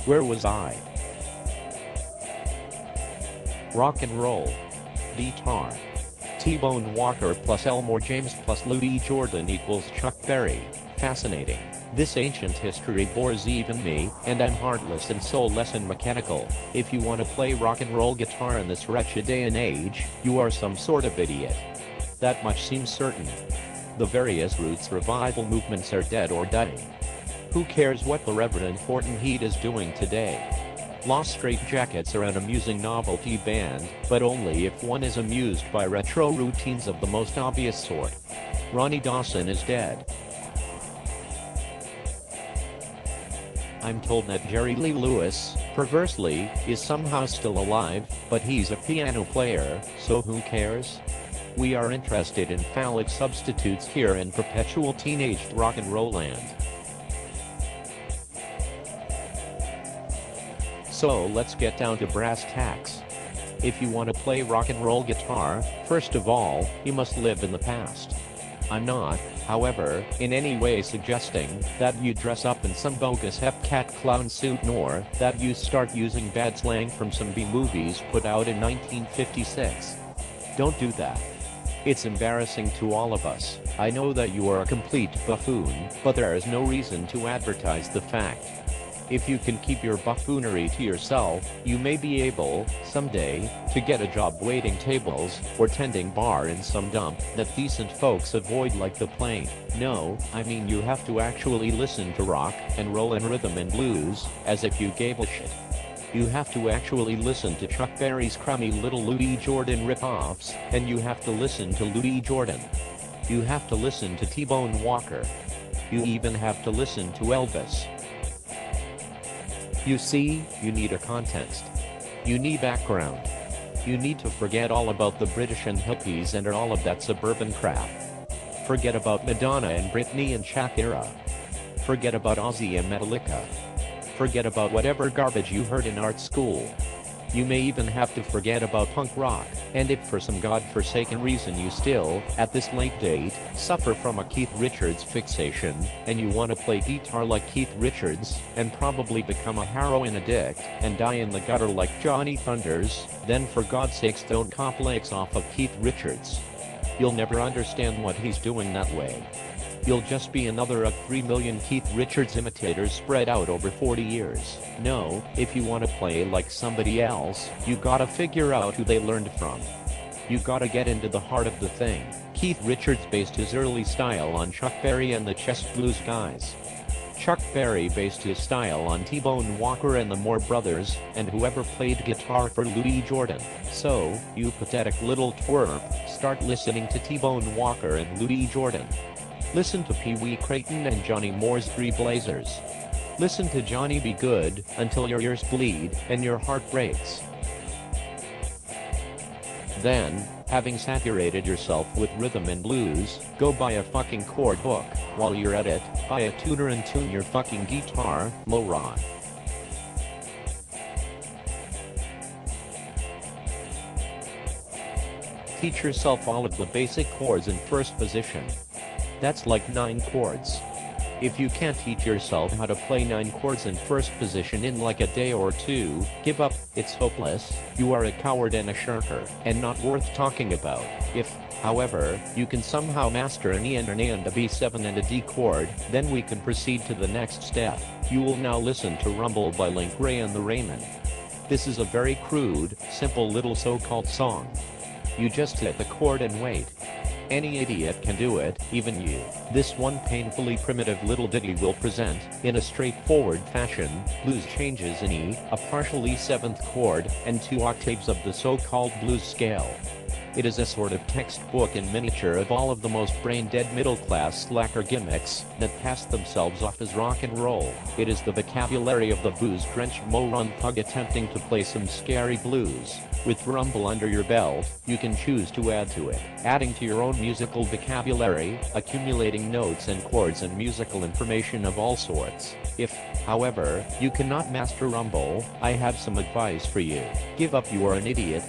Where was I? Rock and roll. Guitar. T-Bone Walker plus Elmore James plus Louis Jordan equals Chuck Berry. Fascinating. This ancient history bores even me, and I'm heartless and soulless and mechanical. If you want to play rock and roll guitar in this wretched day and age, you are some sort of idiot. That much seems certain. The various roots revival movements are dead or dying. Who cares what the Reverend Horton Heat is doing today? Lost Straitjackets are an amusing novelty band, but only if one is amused by retro routines of the most obvious sort. Ronnie Dawson is dead. I'm told that Jerry Lee Lewis, perversely, is somehow still alive, but he's a piano player, so who cares? We are interested in phallic substitutes here in perpetual teenaged rock and roll land. So let's get down to brass tacks. If you want to play rock and roll guitar, first of all, you must live in the past. I'm not, however, in any way suggesting that you dress up in some bogus Hepcat clown suit nor that you start using bad slang from some B-movies put out in 1956. Don't do that. It's embarrassing to all of us. I know that you are a complete buffoon, but there is no reason to advertise the fact. If you can keep your buffoonery to yourself, you may be able, someday, to get a job waiting tables or tending bar in some dump that decent folks avoid like the plague. No, I mean you have to actually listen to rock and roll and rhythm and blues, as if you gave a shit. You have to actually listen to Chuck Berry's crummy little Louis Jordan rip-offs, and you have to listen to Louis Jordan. You have to listen to T-Bone Walker. You even have to listen to Elvis. You see, you need a context. You need background. You need to forget all about the British and hippies and all of that suburban crap. Forget about Madonna and Britney and Shakira. Forget about Ozzy and Metallica. Forget about whatever garbage you heard in art school. You may even have to forget about punk rock, and if for some godforsaken reason you still, at this late date, suffer from a Keith Richards fixation, and you want to play guitar like Keith Richards, and probably become a heroin addict, and die in the gutter like Johnny Thunders, then for God's sakes don't cop legs off of Keith Richards. You'll never understand what he's doing that way. You'll just be another of 3 million Keith Richards imitators spread out over 40 years. No, if you want to play like somebody else, you gotta figure out who they learned from. You gotta get into the heart of the thing. Keith Richards based his early style on Chuck Berry and the Chess Blues Guys. Chuck Berry based his style on T-Bone Walker and the Moore Brothers, and whoever played guitar for Louis Jordan. So, you pathetic little twerp, start listening to T-Bone Walker and Louis Jordan. Listen to Pee Wee Crayton and Johnny Moore's Three Blazers. Listen to Johnny B. Goode until your ears bleed and your heart breaks. Then, having saturated yourself with rhythm and blues, go buy a fucking chord book. While you're at it, buy a tuner and tune your fucking guitar, moron. Teach yourself all of the basic chords in first position. That's like 9 chords. If you can't teach yourself how to play 9 chords in first position in like a day or two, give up, it's hopeless, you are a coward and a shirker, and not worth talking about. If, however, you can somehow master an E and an A and a B7 and a D chord, then we can proceed to the next step. You will now listen to Rumble by Link Wray and the Raymond. This is a very crude, simple little so-called song. You just hit the chord and wait. Any idiot can do it, even you. This one painfully primitive little ditty will present, in a straightforward fashion, blues changes in E, a partial E 7th chord, and 2 octaves of the so-called blues scale. It is a sort of textbook in miniature of all of the most brain-dead middle-class slacker gimmicks that pass themselves off as rock and roll. It is the vocabulary of the booze-drenched moron thug attempting to play some scary blues. With Rumble under your belt, you can choose to add to it, adding to your own musical vocabulary, accumulating notes and chords and musical information of all sorts. If, however, you cannot master Rumble, I have some advice for you. Give up, you are an idiot.